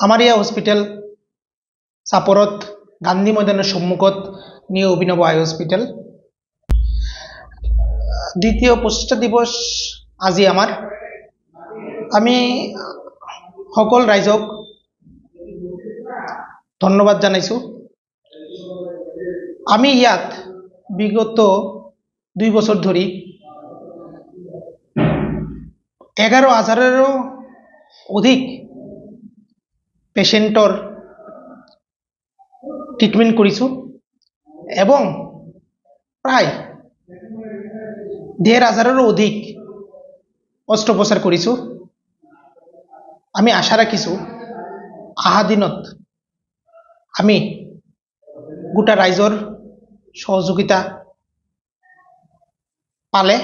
আমারিয়া hospital চাপৰত Gandhi ময়দানের সম্মুখত new অভিনব আই হস্পিটেল। দ্বিতীয় প্রচেষ্টা দিবস আজি আমার। আমি সকল রাইজক ধন্যবাদ জানাইছো। আমি ইয়াত বিগত 2 বছর ধরি 11,000-এরও অধিক পেশেন্টর ট্রিটমেন্ট করেছো এবং প্রায় 1,500-এরও অধিক অস্ত্রোপচার করেছো। আমি আশা রাখিছো আহা দিনত আমি গোটা রাইজর সহযোগিতা পালে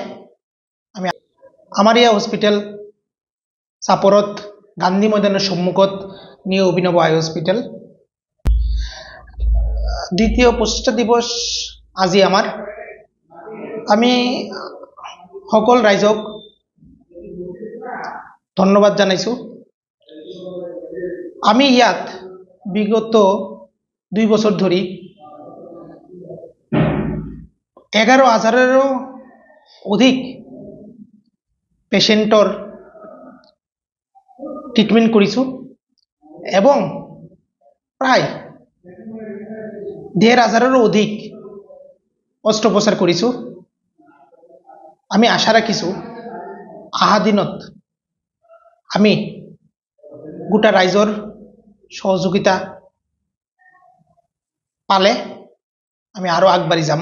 আমি আমারিয়া হস্পিটেল চাপৰত গান্ধী ময়দানের সম্মুখত নিউ অভিনব আই হস্পিটেল। দ্বিতীয় প্রচেষ্টা দিবস আজি আমার। আমি সকল রাইজক ধন্যবাদ জানাইছো। আমি ইয়াত বিগত 2 বছর ধরি 11,000-এরও অধিক পেশেন্টর ট্রিটমেন্ট করেছো এবং প্রায় 1,500-এরও অধিক অস্ত্রোপচার করেছো। আমি আশা রাখিছো আহা দিনত আমি গোটা রাইজর সহযোগিতা পালে আমি আরো আগবাড়ি যাম।